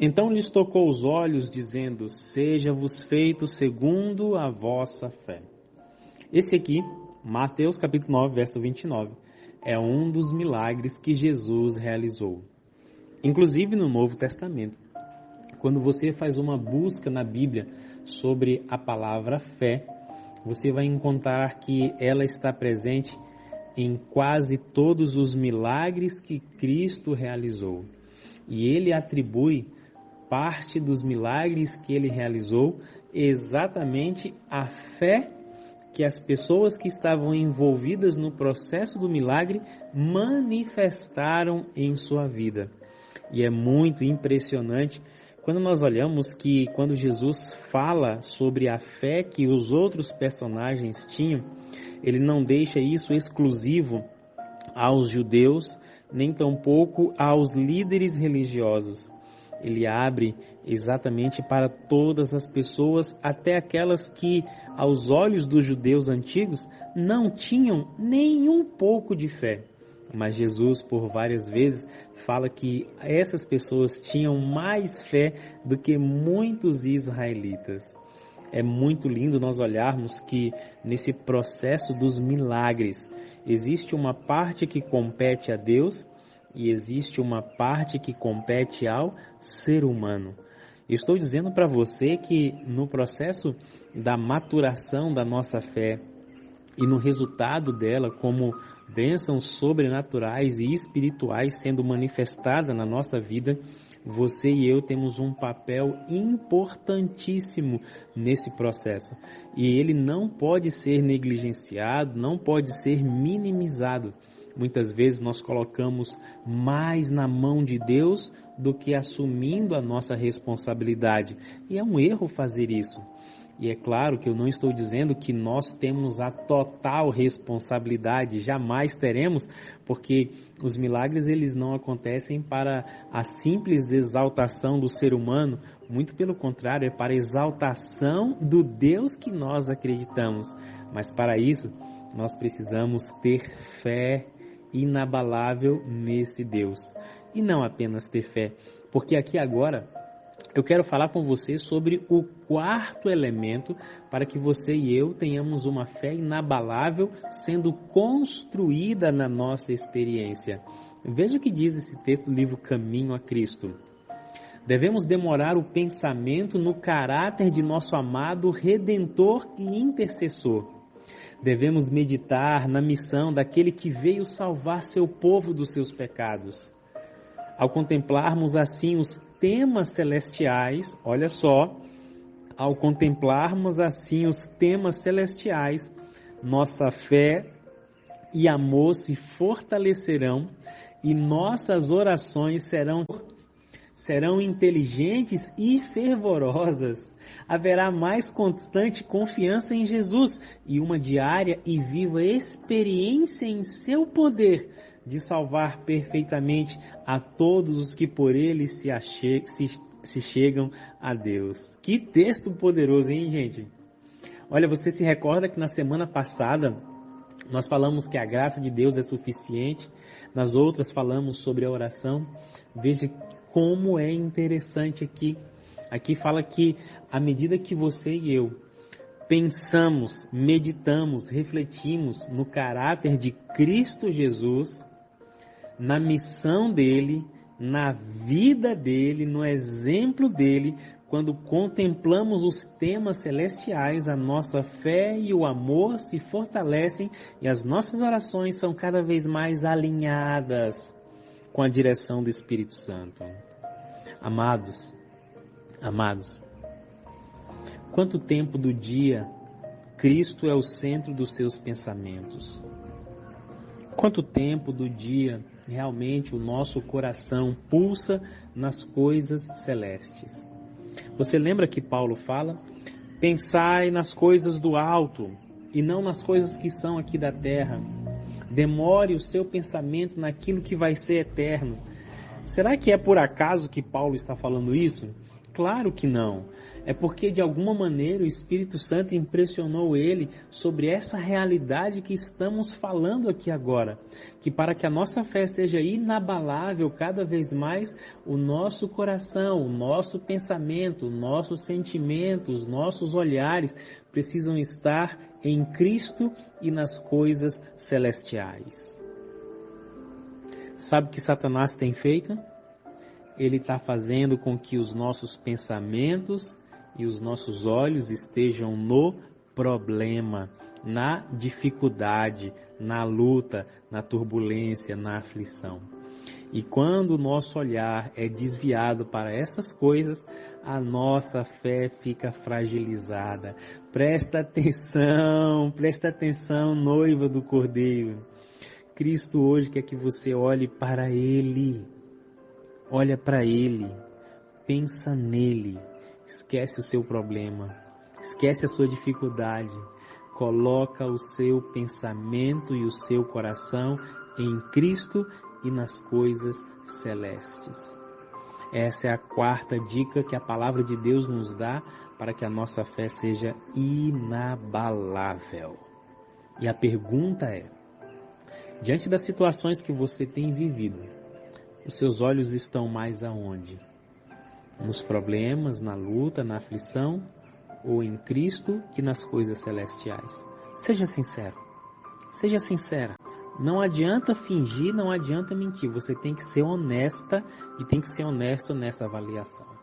Então lhes tocou os olhos, dizendo: seja-vos feito segundo a vossa fé. Esse aqui, Mateus capítulo 9, verso 29, é um dos milagres que Jesus realizou. Inclusive no Novo Testamento. Quando você faz uma busca na Bíblia sobre a palavra fé, você vai encontrar que ela está presente em quase todos os milagres que Cristo realizou. E ele atribui parte dos milagres que ele realizou exatamente à fé que as pessoas que estavam envolvidas no processo do milagre manifestaram em sua vida. E é muito impressionante quando nós olhamos que quando Jesus fala sobre a fé que os outros personagens tinham, ele não deixa isso exclusivo aos judeus, nem tampouco aos líderes religiosos. Ele abre exatamente para todas as pessoas, até aquelas que, aos olhos dos judeus antigos, não tinham nenhum pouco de fé. Mas Jesus, por várias vezes, fala que essas pessoas tinham mais fé do que muitos israelitas. É muito lindo nós olharmos que nesse processo dos milagres existe uma parte que compete a Deus e existe uma parte que compete ao ser humano. Estou dizendo para você que no processo da maturação da nossa fé e no resultado dela como bênçãos sobrenaturais e espirituais sendo manifestada na nossa vida, você e eu temos um papel importantíssimo nesse processo. E ele não pode ser negligenciado, não pode ser minimizado. Muitas vezes nós colocamos mais na mão de Deus do que assumindo a nossa responsabilidade. E é um erro fazer isso. E é claro que eu não estou dizendo que nós temos a total responsabilidade, jamais teremos, porque os milagres eles não acontecem para a simples exaltação do ser humano, muito pelo contrário, é para a exaltação do Deus que nós acreditamos. Mas para isso, nós precisamos ter fé inabalável nesse Deus. E não apenas ter fé, porque aqui agora eu quero falar com você sobre o quarto elemento para que você e eu tenhamos uma fé inabalável sendo construída na nossa experiência. Veja o que diz esse texto do livro Caminho a Cristo. Devemos demorar o pensamento no caráter de nosso amado Redentor e Intercessor. Devemos meditar na missão daquele que veio salvar seu povo dos seus pecados. Ao contemplarmos assim os temas celestiais, olha só, ao contemplarmos assim os temas celestiais, nossa fé e amor se fortalecerão e nossas orações serão inteligentes e fervorosas. Haverá mais constante confiança em Jesus e uma diária e viva experiência em seu poder de salvar perfeitamente a todos os que por ele se chegam a Deus. Que texto poderoso, hein, gente? Olha, você se recorda que na semana passada nós falamos que a graça de Deus é suficiente, nas outras falamos sobre a oração. Veja como é interessante aqui. Aqui fala que à medida que você e eu pensamos, meditamos, refletimos no caráter de Cristo Jesus, na missão dele, na vida dele, no exemplo dele, quando contemplamos os temas celestiais, a nossa fé e o amor se fortalecem e as nossas orações são cada vez mais alinhadas com a direção do Espírito Santo. Amados, quanto tempo do dia Cristo é o centro dos seus pensamentos? Quanto tempo do dia realmente o nosso coração pulsa nas coisas celestes? Você lembra que Paulo fala? Pensai nas coisas do alto e não nas coisas que são aqui da terra. Demore o seu pensamento naquilo que vai ser eterno. Será que é por acaso que Paulo está falando isso? Claro que não. É porque de alguma maneira o Espírito Santo impressionou ele sobre essa realidade que estamos falando aqui agora. Que para que a nossa fé seja inabalável cada vez mais, o nosso coração, o nosso pensamento, o nosso sentimento, os nossos olhares precisam estar em Cristo e nas coisas celestiais. Sabe o que Satanás tem feito? Ele está fazendo com que os nossos pensamentos e os nossos olhos estejam no problema, na dificuldade, na luta, na turbulência, na aflição. E quando o nosso olhar é desviado para essas coisas, a nossa fé fica fragilizada. Presta atenção, noiva do Cordeiro. Cristo hoje quer que você olhe para Ele. Olha para Ele, pensa nele, esquece o seu problema, esquece a sua dificuldade, coloca o seu pensamento e o seu coração em Cristo e nas coisas celestes. Essa é a quarta dica que a palavra de Deus nos dá para que a nossa fé seja inabalável. E a pergunta é, diante das situações que você tem vivido, os seus olhos estão mais aonde? Nos problemas, na luta, na aflição, ou em Cristo e nas coisas celestiais? Seja sincero, seja sincera. Não adianta fingir, não adianta mentir. Você tem que ser honesta e tem que ser honesto nessa avaliação.